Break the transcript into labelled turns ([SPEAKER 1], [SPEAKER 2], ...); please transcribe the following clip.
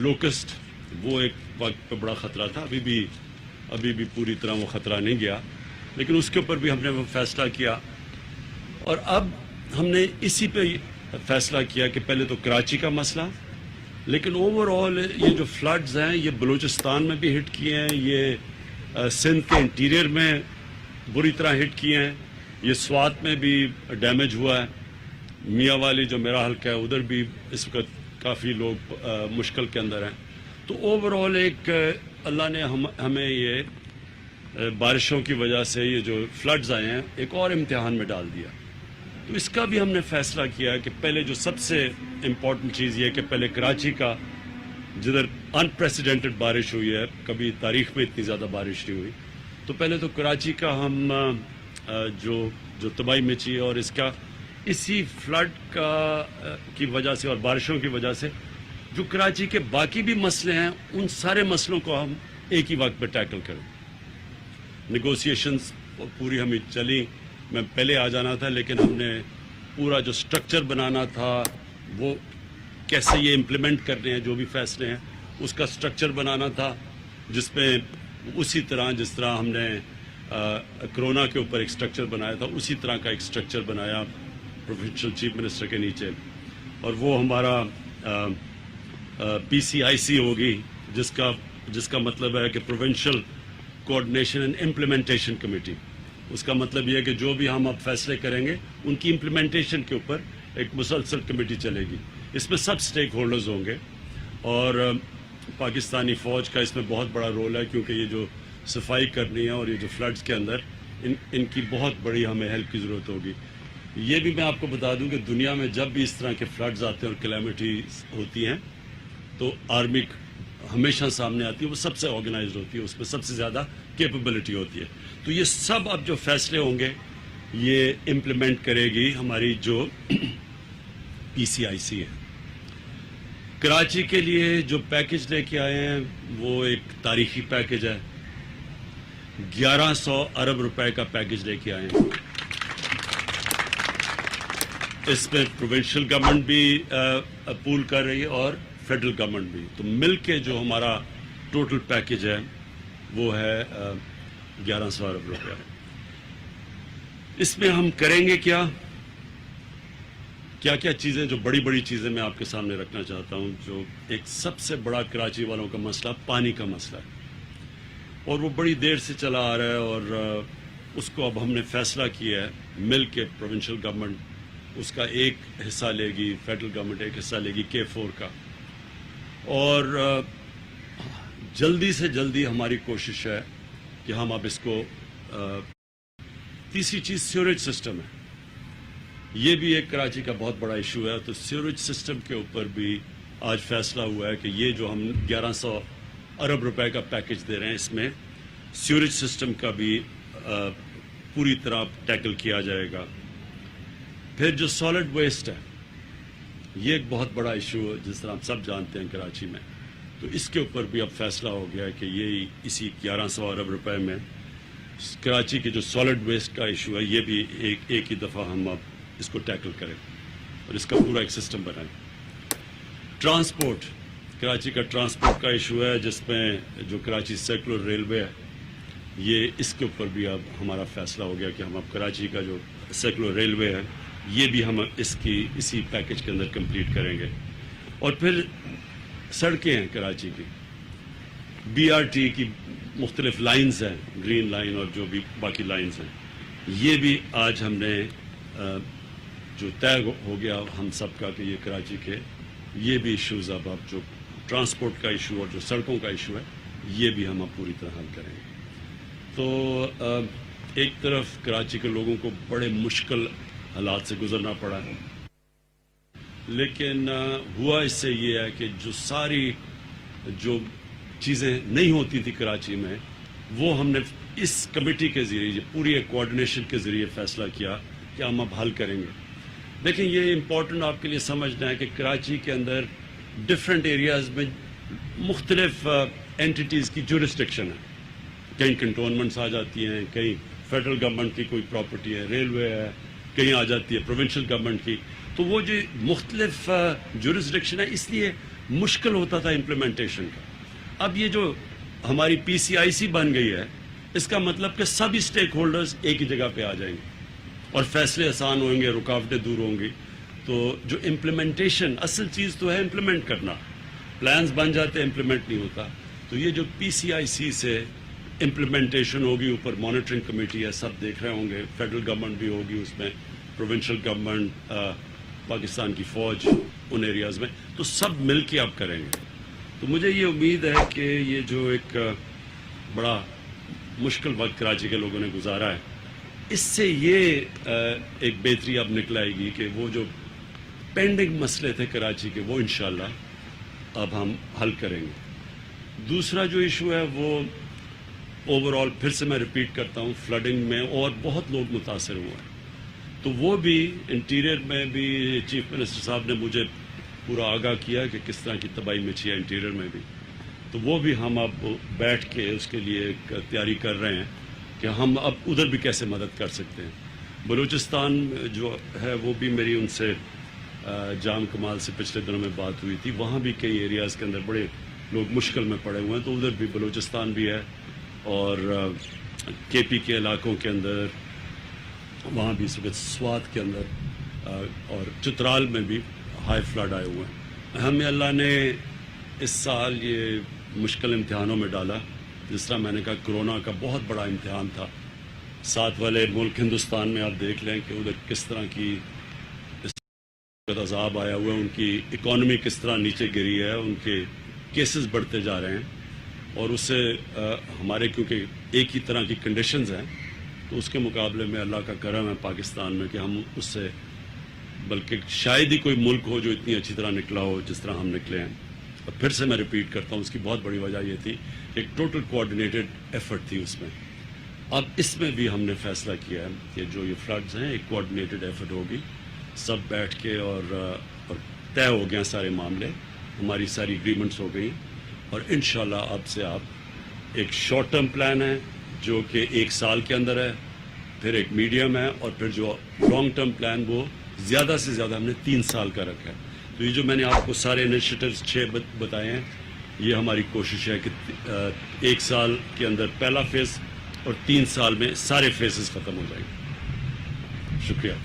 [SPEAKER 1] Locust वो एक वक्त पे बड़ा ख़तरा था, अभी भी पूरी तरह वो ख़तरा नहीं गया, लेकिन उसके ऊपर भी हमने वो फैसला किया। और अब हमने इसी पे फैसला किया कि पहले तो कराची का मसला, लेकिन ओवरऑल ये जो फ्लड्स हैं ये बलूचिस्तान में भी हिट किए हैं, ये सिंध के इंटीरियर में बुरी तरह हिट किए हैं, ये स्वात में भी डैमेज हुआ है, मियाँ वाली जो मेरा हल्का है उधर भी इस वक्त काफ़ी लोग मुश्किल के अंदर हैं। तो ओवरऑल एक अल्लाह ने हमें ये बारिशों की वजह से ये जो फ्लड्स आए हैं एक और इम्तिहान में डाल दिया। तो इसका भी हमने फैसला किया कि पहले जो सबसे इम्पॉर्टेंट चीज़ ये है कि पहले कराची का, जिधर अनप्रेसिडेंटेड बारिश हुई है, कभी तारीख में इतनी ज़्यादा बारिश नहीं हुई, तो पहले तो कराची का हम जो तबाही मची और इसका इसी फ्लड की वजह से और बारिशों की वजह से जो कराची के बाकी भी मसले हैं उन सारे मसलों को हम एक ही वक्त पे टैकल करें। नेगोशिएशंस पूरी हमें चली, मैं पहले आ जाना था, लेकिन हमने पूरा जो स्ट्रक्चर बनाना था, वो कैसे ये इम्प्लीमेंट करने हैं, जो भी फैसले हैं उसका स्ट्रक्चर बनाना था, जिसमें उसी तरह जिस तरह हमने कोरोना के ऊपर एक स्ट्रक्चर बनाया था उसी तरह का एक स्ट्रक्चर बनाया प्रोविंशियल चीफ मिनिस्टर के नीचे, और वो हमारा PCIC होगी, जिसका मतलब है कि provincial coordination and implementation committee. उसका मतलब ये है कि जो भी हम अब फैसले करेंगे उनकी इम्प्लीमेंटेशन के ऊपर एक मुसलसल कमेटी चलेगी। इसमें सब स्टेक होल्डर्स होंगे और पाकिस्तानी फ़ौज का इसमें बहुत बड़ा रोल है, क्योंकि ये जो सफाई करनी है और ये जो फ्लड्स के अंदर इनकी बहुत बड़ी हमें हेल्प की ज़रूरत होगी। ये भी मैं आपको बता दूं कि दुनिया में जब भी इस तरह के फ्लड्स आते हैं और कैलेमिटीज होती हैं तो आर्मी हमेशा सामने आती है, वो सबसे ऑर्गेनाइज्ड होती है, उसमें सबसे ज़्यादा कैपेबिलिटी होती है। तो ये सब अब जो फैसले होंगे ये इम्प्लीमेंट करेगी हमारी जो PCIC है। कराची के लिए जो पैकेज लेके आए हैं वो एक तारीखी पैकेज है, 1100 अरब रुपए का पैकेज लेके आए हैं। इसमें प्रोविंशियल गवर्नमेंट भी अपूल कर रही है और फेडरल गवर्नमेंट भी, तो मिल के जो हमारा टोटल पैकेज है वो है 1100 अरब रुपया। इसमें हम करेंगे क्या क्या चीज़ें, जो बड़ी बड़ी चीज़ें मैं आपके सामने रखना चाहता हूँ। जो एक सबसे बड़ा कराची वालों का मसला पानी का मसला है, और वो बड़ी देर से चला आ रहा है, और उसको अब हमने फैसला किया है मिल के प्रोविंशियल गवर्नमेंट उसका एक हिस्सा लेगी, फेडरल गवर्नमेंट एक हिस्सा लेगी K4 का, और जल्दी से जल्दी हमारी कोशिश है कि हम अब इसको तीसरी चीज़ सीवरेज सिस्टम है, ये भी एक कराची का बहुत बड़ा इशू है। तो सीवरेज सिस्टम के ऊपर भी आज फैसला हुआ है कि ये जो हम 1100 अरब रुपए का पैकेज दे रहे हैं इसमें सीवरेज सिस्टम का भी पूरी तरह टैकल किया जाएगा। फिर जो सॉलिड वेस्ट है ये एक बहुत बड़ा इशू है, जिस तरह आप सब जानते हैं कराची में, तो इसके ऊपर भी अब फैसला हो गया है कि ये इसी 1100 अरब रुपए में कराची के जो सॉलिड वेस्ट का इशू है ये भी एक ही दफ़ा हम अब इसको टैकल करें और इसका पूरा एक सिस्टम बनाएं। ट्रांसपोर्ट, कराची का ट्रांसपोर्ट का इशू है, जिसमें जो कराची सर्कुलर रेलवे है ये, इसके ऊपर भी अब हमारा फैसला हो गया कि हम अब कराची का जो सर्कुलर रेलवे है ये भी हम इसी पैकेज के अंदर कंप्लीट करेंगे। और फिर सड़कें हैं कराची की, BRT की मुख्तलिफ लाइन्स हैं, ग्रीन लाइन और जो भी बाकी लाइन्स हैं, ये भी आज हमने जो तय हो गया हम सब का कि ये कराची के ये भी इश्यूज़ अब जो ट्रांसपोर्ट का इशू और जो सड़कों का इशू है ये भी हम अब पूरी तरह हल करेंगे। तो एक तरफ कराची के लोगों को बड़े मुश्किल हालात से गुजरना पड़ा है, लेकिन हुआ इससे ये है कि जो सारी जो चीज़ें नहीं होती थी कराची में वो हमने इस कमेटी के ज़रिए, पूरी एक कोऑर्डिनेशन के ज़रिए फ़ैसला किया कि हम अब हल करेंगे। देखिए ये इम्पोर्टेंट आपके लिए समझना है कि कराची के अंदर डिफरेंट एरियाज़ में मुख्तलिफ एंटिटीज़ की जुरिस्डिक्शन है, कहीं कंटोनमेंट्स आ जाती हैं, कहीं फेडरल गवर्नमेंट की कोई प्रॉपर्टी है, रेलवे है, कहीं आ जाती है प्रोविंशियल गवर्नमेंट की। तो वो जो मुख्तलिफ जुरिस्डिक्शन है, इसलिए मुश्किल होता था इम्प्लीमेंटेशन का। अब ये जो हमारी PCIC बन गई है, इसका मतलब कि सभी स्टेक होल्डर्स एक ही जगह पे आ जाएंगे और फैसले आसान होंगे, रुकावटें दूर होंगी। तो जो इम्प्लीमेंटेशन, असल चीज़ तो है इम्प्लीमेंट करना। प्लान्स बन जाते हैं, इम्प्लीमेंट नहीं होता। तो ये जो PCIC से इम्प्लीमेंटेशन होगी, ऊपर मॉनिटरिंग कमेटी है, सब देख रहे होंगे, फेडरल गवर्नमेंट भी होगी उसमें, प्रोविंशियल गवर्नमेंट, पाकिस्तान की फ़ौज उन एरियाज़ में, तो सब मिल के अब करेंगे। तो मुझे ये उम्मीद है कि ये जो एक बड़ा मुश्किल वक्त कराची के लोगों ने गुजारा है, इससे ये एक बेहतरी अब निकल आएगी कि वो जो पेंडिंग मसले थे कराची के, वो इंशाल्लाह अब हम हल करेंगे। दूसरा जो इशू है वो ओवरऑल, फिर से मैं रिपीट करता हूँ, फ्लडिंग में और बहुत लोग मुतासर हुए हैं। तो वो भी इंटीरियर में भी चीफ मिनिस्टर साहब ने मुझे पूरा आगाह किया कि किस तरह की तबाही मची है इंटीरियर में भी। तो वो भी हम अब बैठ के उसके लिए एक तैयारी कर रहे हैं कि हम अब उधर भी कैसे मदद कर सकते हैं। बलूचिस्तान जो है वो भी मेरी उनसे जाम कमाल से पिछले दिनों में बात हुई थी। वहाँ भी कई एरियाज़ के अंदर बड़े लोग मुश्किल में पड़े हुए हैं, तो उधर भी बलूचिस्तान भी है और KP के इलाकों के अंदर, वहाँ भी इस वक्त स्वात के अंदर और चित्राल में भी हाई फ्लड आए हुए हैं। हमें अल्लाह ने इस साल ये मुश्किल इम्तिहानों में डाला। जिस तरह मैंने कहा, कोरोना का बहुत बड़ा इम्तिहान था। साथ वाले मुल्क हिंदुस्तान में आप देख लें कि उधर किस तरह की अज़ाब आया हुआ है, उनकी इकॉनमी किस तरह नीचे गिरी है, उनके केसेस बढ़ते जा रहे हैं। और उससे हमारे क्योंकि एक ही तरह की कंडीशंस हैं, तो उसके मुकाबले में अल्लाह का करम है पाकिस्तान में कि हम उससे, बल्कि शायद ही कोई मुल्क हो जो इतनी अच्छी तरह निकला हो जिस तरह हम निकले हैं। और फिर से मैं रिपीट करता हूँ, उसकी बहुत बड़ी वजह ये थी, एक टोटल कोऑर्डिनेटेड एफर्ट थी उसमें। अब इसमें भी हमने फैसला किया है कि जो ये फ्लड्स हैं, एक कोऑर्डिनेटेड एफर्ट होगी, सब बैठ के और तय हो गया सारे मामले, हमारी सारी एग्रीमेंट्स हो गई और इंशाल्लाह अब से आप एक शॉर्ट टर्म प्लान है जो कि 1 साल के अंदर है, फिर एक मीडियम है और फिर जो लॉन्ग टर्म प्लान वो ज़्यादा से ज़्यादा हमने 3 साल का रखा है। तो ये जो मैंने आपको सारे इनिशिएटिव्स 6 बताए हैं, ये हमारी कोशिश है कि 1 साल के अंदर पहला फेज़ और 3 साल में सारे फेजेस ख़त्म हो जाएंगे। शुक्रिया।